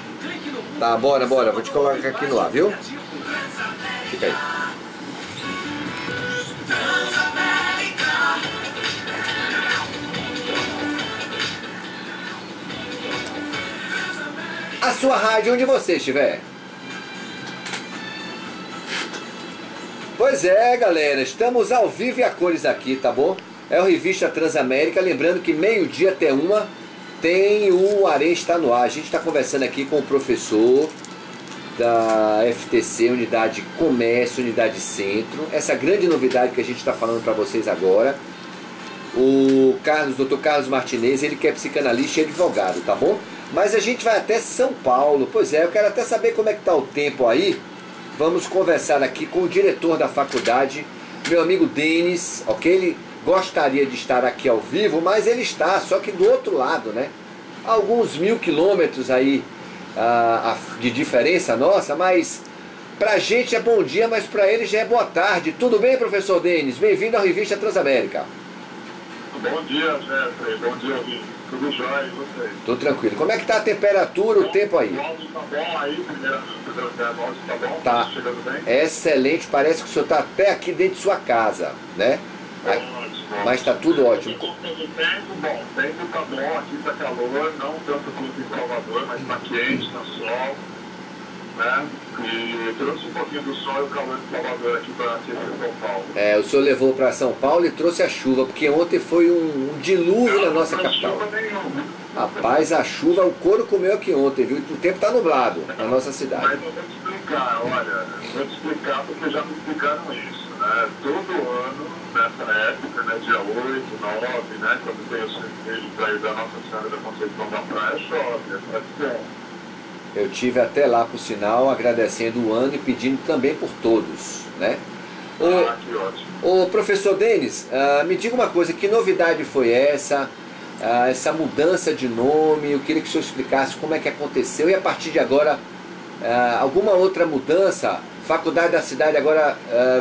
Tá, bora, vou te colocar aqui no ar, viu? Fica aí. A sua rádio onde você estiver. Pois é, galera, estamos ao vivo e a cores aqui, tá bom? É o Revista Transamérica, lembrando que meio-dia até 1 tem o Arém está no ar. A gente está conversando aqui com o professor da FTC, Unidade Comércio, Unidade Centro. Essa grande novidade que a gente está falando para vocês agora. O Dr. Carlos Martinez, ele que é psicanalista e advogado, tá bom? Mas a gente vai até São Paulo. Pois é, eu quero até saber como é que tá o tempo aí. Vamos conversar aqui com o diretor da faculdade, meu amigo Denis, ok? Ele gostaria de estar aqui ao vivo, mas ele está, só que do outro lado, né? Alguns 1000 quilômetros aí de diferença nossa, mas pra gente é bom dia, mas pra ele já é boa tarde. Tudo bem, professor Denis? Bem-vindo à Revista Transamérica. Bom dia, Jeffrey. Bom dia, Vini. Tudo jóia e vocês? Tô tranquilo. Como é que tá a temperatura, o tempo aí? O áudio tá bom aí, primeiro, o áudio tá bom? Tá Chegando bem? excelente, parece que o senhor tá até aqui dentro de sua casa, né? Ótimo. Mas tá tudo ótimo. O tempo, bom, o tempo tá bom, aqui tá calor, não tanto quanto em Salvador, mas tá quente, tá sol, né? E trouxe um pouquinho do sol e o calor de Salvador aqui para São Paulo. É, o senhor levou para São Paulo e trouxe a chuva, porque ontem foi um dilúvio na nossa capital. Chuva nenhuma. Rapaz, a chuva, o couro comeu aqui ontem, viu? O tempo tá nublado na nossa cidade. Mas eu vou te explicar, olha, vou te explicar porque já me explicaram isso, né? Todo ano, nessa época, né, dia 8, 9, né, quando tem o cervejo para ir da Nossa Senhora da Conceição da Praia, chove, é tradição. Eu tive até lá, por sinal, agradecendo o ano e pedindo também por todos, né? Que ótimo. Ô professor Denis, me diga uma coisa, que novidade foi essa? Essa mudança de nome, eu queria que o senhor explicasse como é que aconteceu e a partir de agora, alguma outra mudança? Faculdade da cidade agora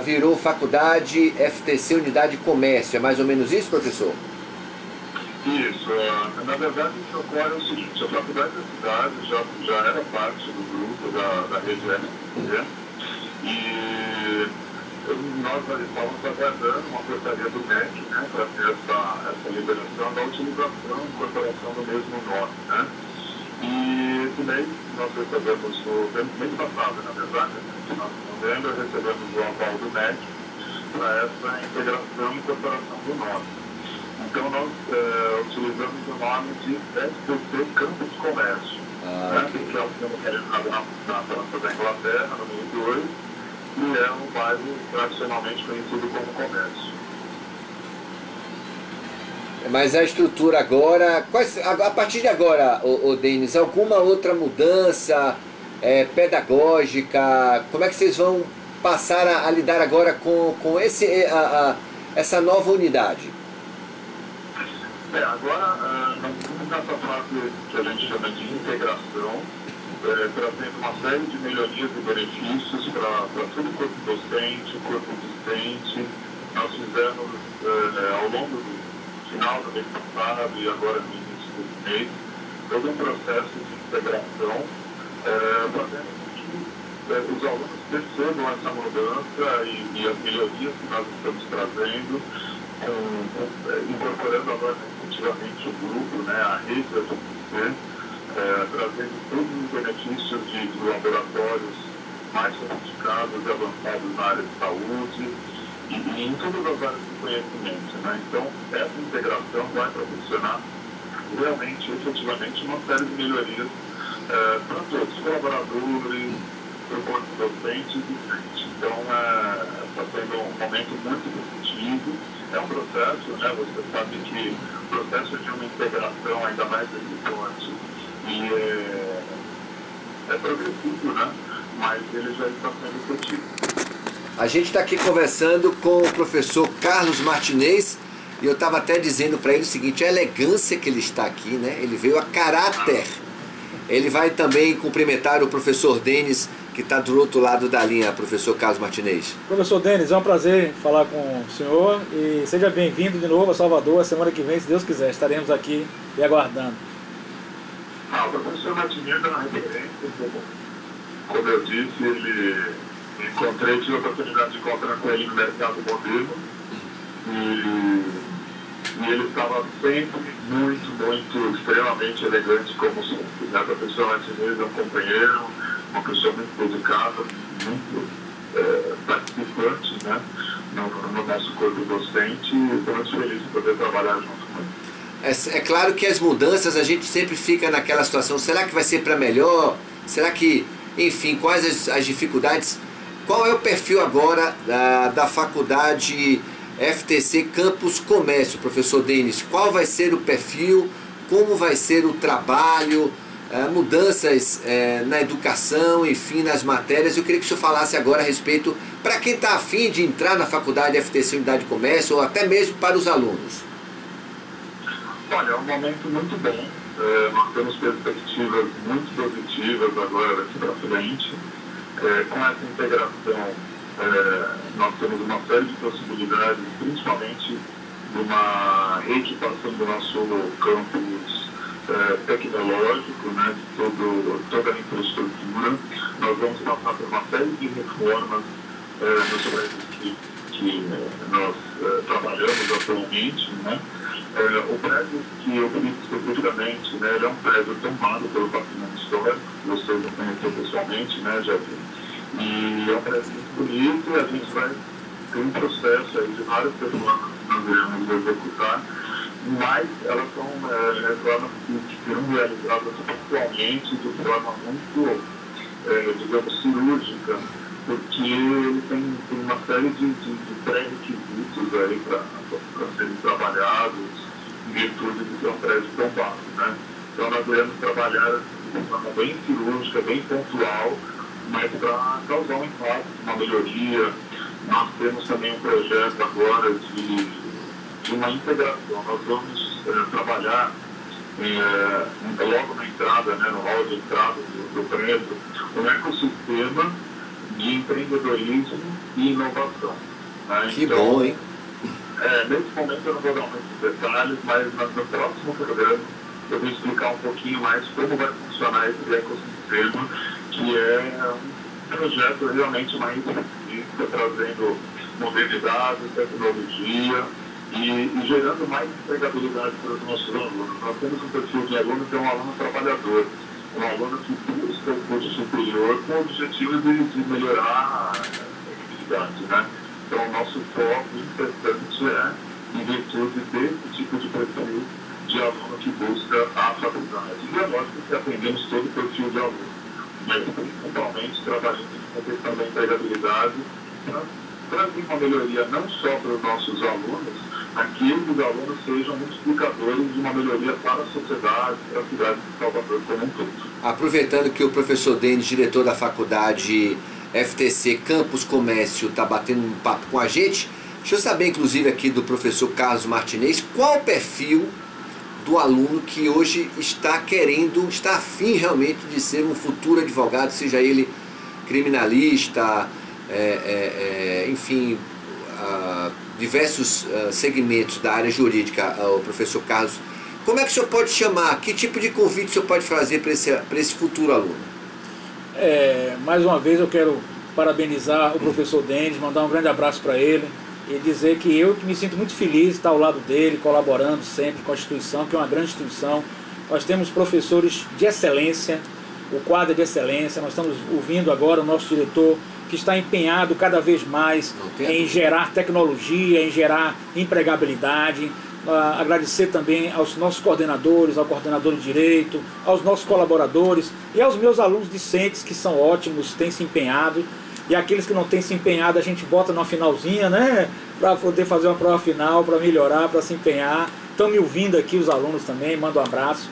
virou Faculdade FTC Unidade Comércio, é mais ou menos isso, professor? Isso, na verdade o que ocorre é o seguinte, a Faculdade da Cidade já era parte do grupo da rede FTC e nós estávamos aguardando uma portaria do MEC, né, para ter essa liberação da utilização e incorporação do mesmo nome, né? E esse mês nós recebemos, mês passado, na verdade, no final de novembro, recebemos o aval do MEC para essa integração e incorporação do nome. Então nós utilizamos o nome de FTC Campus Comércio, né, que é o que é localizado na França da Inglaterra, no número 2, e é um bairro tradicionalmente conhecido como comércio. Mas a estrutura agora, a partir de agora, o Denis, alguma outra mudança pedagógica? Como é que vocês vão passar a lidar agora com essa nova unidade? Agora nós estamos nessa fase que a gente chama de integração, trazendo uma série de melhorias e benefícios para todo o corpo docente, o corpo discente. Nós fizemos ao longo do final do mês passado e agora no início do mês, todo um processo de integração, fazendo com que os alunos percebam essa mudança e as melhorias que nós estamos trazendo, incorporando agora efetivamente o grupo, né, a rede da FTC, trazendo todos os benefícios de laboratórios mais sofisticados e avançados na área de saúde e em todas as áreas de conhecimento, né? Então, essa integração vai proporcionar realmente, efetivamente, uma série de melhorias para todos os colaboradores, para o corpo docente e discente. Então, está sendo um momento muito positivo. É um processo, né? Você sabe que o processo de uma integração ainda mais eficiente e é progressivo, né? Mas ele já está sendo efetivo. A gente está aqui conversando com o professor Carlos Martinez e eu estava até dizendo para ele o seguinte, a elegância que ele está aqui, né? Ele veio a caráter. Ele vai também cumprimentar o professor Denis, que está do outro lado da linha, professor Carlos Martinez. Professor Denis, é um prazer falar com o senhor e seja bem-vindo de novo a Salvador. A semana que vem, se Deus quiser, estaremos aqui e aguardando. O professor Martinez é uma referência, como eu disse, tive a oportunidade de encontrar com ele no mercado modelo e ele estava sempre muito, extremamente elegante, como sempre. O professor Martinez é um companheiro, uma pessoa muito dedicada, muito participante, né, no nosso corpo docente, e estou muito feliz de poder trabalhar junto com ele. É claro que as mudanças a gente sempre fica naquela situação, será que vai ser para melhor? Será que, enfim, quais as dificuldades? Qual é o perfil agora da faculdade FTC Campus Comércio, professor Denis? Qual vai ser o perfil? Como vai ser o trabalho? Mudanças na educação, enfim, nas matérias. Eu queria que o senhor falasse agora a respeito, para quem está afim de entrar na faculdade FTC Unidade de Comércio, ou até mesmo para os alunos. Olha, é um momento muito bom. Nós temos perspectivas muito positivas agora daqui para frente. Com essa integração, nós temos uma série de possibilidades, principalmente de uma reequipação do nosso campus tecnológico, né, de toda a infraestrutura. Nós vamos passar por uma série de reformas nos prédios que nós trabalhamos atualmente, né. O prédio que eu vi especificamente, né, ele é um prédio tomado pelo patrimônio histórico, vocês não conhecem pessoalmente, né, já vi. E é um prédio muito bonito e a gente vai ter um processo aí de várias reformas que nós iremos executar, mas elas são reformas que serão realizadas pontualmente de forma muito, digamos, cirúrgica, porque ele tem uma série de pré-requisitos aí para serem trabalhados em virtude de ser um prédio tombado, né? Então nós iremos trabalhar de forma bem cirúrgica, bem pontual, mas para causar um impacto, uma melhoria. Nós temos também um projeto agora de uma integração. Nós vamos trabalhar logo na entrada, né, no hall de entrada do prédio, um ecossistema de empreendedorismo e inovação. Né? Que então, bom, hein? Nesse momento eu não vou dar muitos detalhes, mas no próximo programa eu vou explicar um pouquinho mais como vai funcionar esse ecossistema, que é um projeto realmente mais específico, trazendo modernidade, tecnologia e gerando mais empregabilidade para os nossos alunos. Nós temos um perfil de aluno que é um aluno trabalhador, um aluno que busca o curso superior com o objetivo de melhorar a atividade, né? Então, o nosso foco importante em virtude desse tipo de perfil de aluno que busca a faculdade. E é lógico que atendemos todo o perfil de aluno, mas principalmente trabalhando com a questão da empregabilidade para trazer uma melhoria não só para os nossos alunos, mas que os alunos sejam multiplicadores de uma melhoria para a sociedade, para a cidade de Salvador como um todo. Aproveitando que o professor Denis, diretor da faculdade FTC Campus Comércio, está batendo um papo com a gente, deixa eu saber, inclusive, aqui do professor Carlos Martinez, qual o perfil do aluno que hoje está afim realmente de ser um futuro advogado, seja ele criminalista, enfim, diversos segmentos da área jurídica, o professor Carlos. Como é que o senhor pode chamar? Que tipo de convite o senhor pode fazer para esse futuro aluno? Mais uma vez eu quero parabenizar o professor Denis, mandar um grande abraço para ele e dizer que eu me sinto muito feliz de estar ao lado dele, colaborando sempre com a instituição, que é uma grande instituição. Nós temos professores de excelência, o quadro é de excelência. Nós estamos ouvindo agora o nosso diretor, que está empenhado cada vez mais em gerar tecnologia, em gerar empregabilidade. Agradecer também aos nossos coordenadores, ao coordenador de direito, aos nossos colaboradores e aos meus alunos discentes, que são ótimos, têm se empenhado, e aqueles que não têm se empenhado a gente bota numa finalzinha, né, para poder fazer uma prova final, para melhorar, para se empenhar. Estão me ouvindo aqui os alunos também, mando um abraço.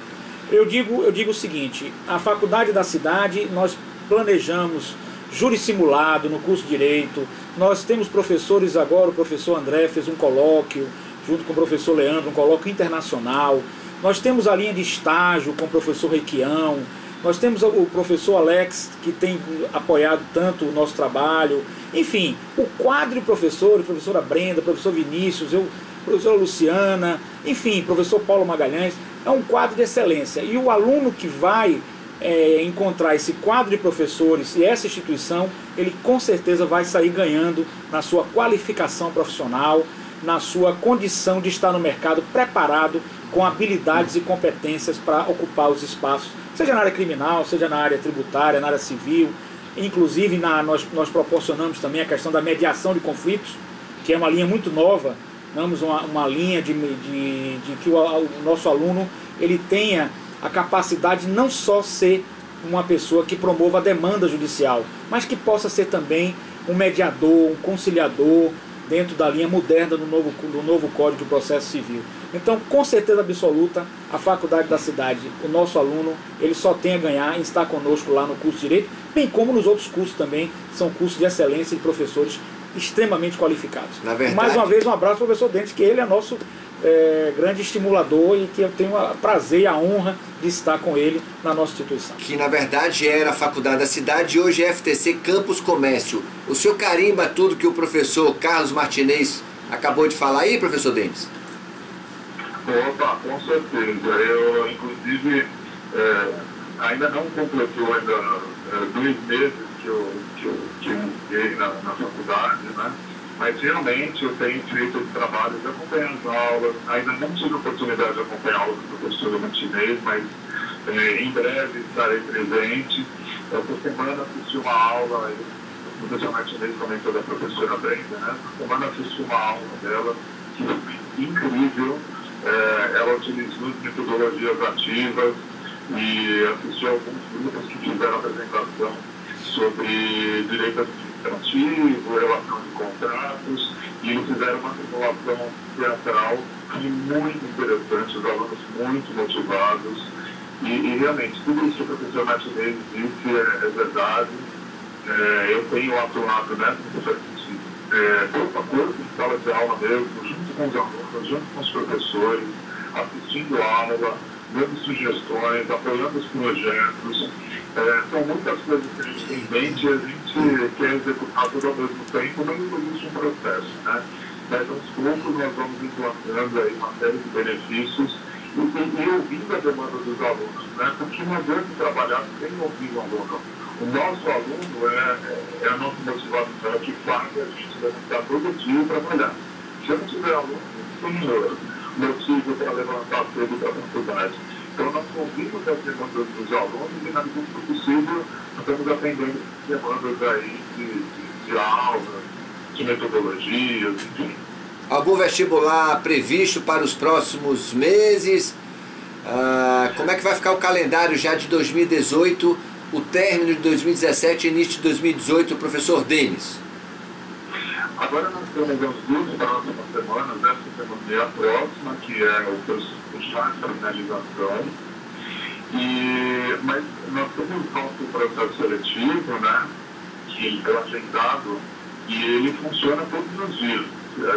Eu digo o seguinte, a faculdade da cidade, nós planejamos júri simulado no curso de Direito, nós temos professores agora, o professor André fez um colóquio, junto com o professor Leandro, um colóquio internacional, nós temos a linha de estágio com o professor Requião, nós temos o professor Alex, que tem apoiado tanto o nosso trabalho, enfim, o quadro de professores, professora Brenda, professor Vinícius, professora Luciana, enfim, professor Paulo Magalhães, é um quadro de excelência. E o aluno que vai encontrar esse quadro de professores e essa instituição, ele com certeza vai sair ganhando na sua qualificação profissional, na sua condição de estar no mercado preparado com habilidades e competências para ocupar os espaços, seja na área criminal, seja na área tributária, na área civil. Inclusive nós proporcionamos também a questão da mediação de conflitos, que é uma linha muito nova. Damos uma linha de que o nosso aluno ele tenha a capacidade de não só ser uma pessoa que promova a demanda judicial, mas que possa ser também um mediador, um conciliador dentro da linha moderna do novo Código de Processo Civil. Então, com certeza absoluta, a Faculdade da Cidade, o nosso aluno, ele só tem a ganhar em estar conosco lá no curso de Direito, bem como nos outros cursos também, são cursos de excelência de professores extremamente qualificados. Na verdade, mais uma vez, um abraço ao professor Dentes, que ele é nosso grande estimulador e que eu tenho o prazer e a honra de estar com ele na nossa instituição. Que na verdade era a Faculdade da Cidade e hoje é FTC Campus Comércio. O senhor carimba tudo que o professor Carlos Martinez acabou de falar aí, professor Dentes? Opa, com certeza. Eu, inclusive, ainda não completou ainda 2 meses que eu fiquei na faculdade, né? Mas realmente eu tenho feito esse trabalho de acompanhar as aulas. Ainda não tive a oportunidade de acompanhar a aula do professor Martinez, mas em breve estarei presente. Essa semana assisti uma aula, o professor Martinez comentou da professora Brenda, né? Essa semana assisti uma aula dela que foi incrível. Ela utilizou metodologias ativas e assisti a alguns grupos que fizeram apresentação sobre direito administrativo, relação de contratos, e eles fizeram uma simulação teatral muito interessante, os alunos muito motivados, e realmente tudo isso que o professor Martinez disse é verdade. Eu tenho atuado nessa corpo a corpo em sala de aula mesmo, junto com os alunos, junto com os professores, assistindo a aula, dando sugestões, apoiando os projetos. São muitas coisas que a gente tem em mente e a gente quer executar tudo ao mesmo tempo, mas não existe um processo, né? Mas aos poucos nós vamos implantando aí uma série de benefícios e ouvindo a demanda dos alunos, né? Porque não adianta trabalhar sem ouvir o aluno. O nosso aluno é a nossa motivação que faz a gente levantar todo dia e trabalhar. Se eu não tiver aluno, não tem motivo para levantar cedo para a faculdade. Então, nós ouvimos as demandas dos alunos e, na medida do possível, estamos atendendo demandas aí de aulas, de metodologias, enfim. Algum vestibular previsto para os próximos meses? Como é que vai ficar o calendário já de 2018, o término de 2017 e início de 2018, professor Denis? Agora nós temos as 2 próximas semanas, essa semana e a próxima, que é o curso de finalização. Mas nós temos nosso processo seletivo, né, que é agendado, e ele funciona todos os dias.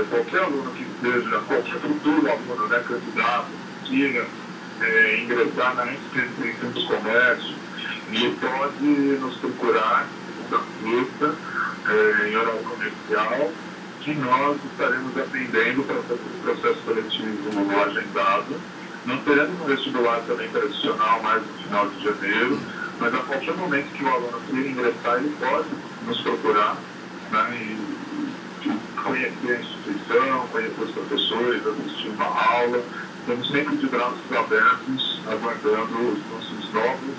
Qualquer aluno que esteja, qualquer futuro aluno, né, candidato, queira ingressar na instituição do comércio, ele pode nos procurar na sexta, em horário comercial, que nós estaremos atendendo para fazer o processo seletivo agendado. Não teremos um vestibular também tradicional mais no final de janeiro, mas a qualquer momento que o aluno queira ingressar, ele pode nos procurar, né, e conhecer a instituição, conhecer os professores, assistir uma aula. Estamos sempre de braços abertos, aguardando os nossos novos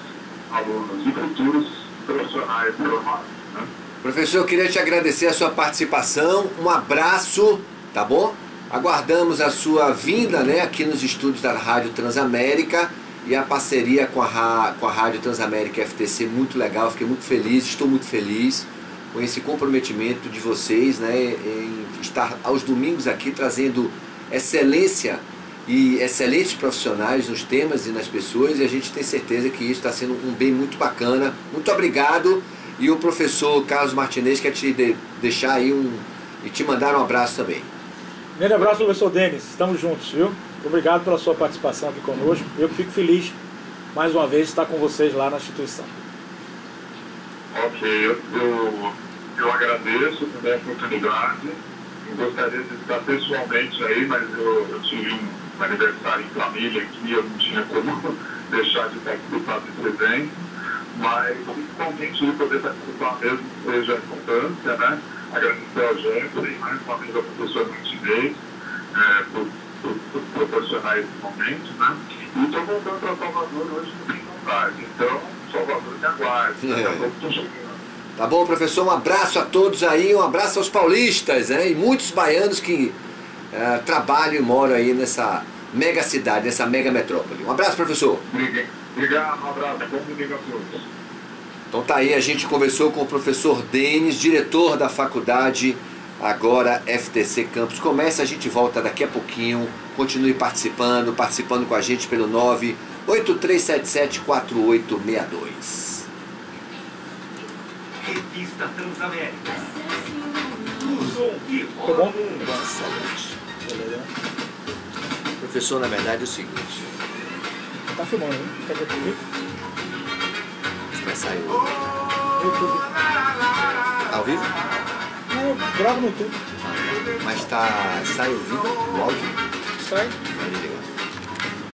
alunos e futuros profissionais formados, né? Professor, eu queria te agradecer a sua participação, um abraço, tá bom? Aguardamos a sua vinda, né, aqui nos estúdios da Rádio Transamérica e a parceria com a Rádio Transamérica FTC, muito legal, fiquei muito feliz, estou muito feliz com esse comprometimento de vocês, né, em estar aos domingos aqui trazendo excelência e excelentes profissionais nos temas e nas pessoas, e a gente tem certeza que isso está sendo um bem muito bacana. Muito obrigado. E o professor Carlos Martinez quer te deixar aí e te mandar um abraço também. Grande abraço, professor Denis. Estamos juntos, viu? Obrigado pela sua participação aqui conosco. Eu fico feliz, mais uma vez, de estar com vocês lá na instituição. Ok, eu agradeço também a oportunidade. Eu gostaria de estar pessoalmente aí, mas eu tive um aniversário em família aqui, eu não tinha como deixar de participar desse evento, mas fico contente de poder participar mesmo, que seja a importância, né? Agradecer ao Jeffrey, mais uma vez ao professor Martinez, por proporcionar esse momento, né? E estou voltando para Salvador hoje no fim da tarde, então Salvador me aguarde, daqui a pouco estou chegando. Tá bom, professor? Um abraço a todos aí, um abraço aos paulistas, né? E muitos baianos que trabalham e moram aí nessa mega cidade, nessa mega metrópole. Um abraço, professor. Obrigado, um abraço, bom domingo a todos. Então tá aí, a gente conversou com o professor Denis, diretor da faculdade, agora FTC Campus Comércio. A gente volta daqui a pouquinho, continue participando com a gente pelo 983774862. Revista Transamérica. Luzon e Tá bom? Excelente. Professor, na verdade é o seguinte. Tá filmando, né? Quer ver comigo? Vai sair No YouTube. ao vivo? Não, eu gravo no YouTube. Mas sai o vídeo, o áudio? Sai. Vai ligar.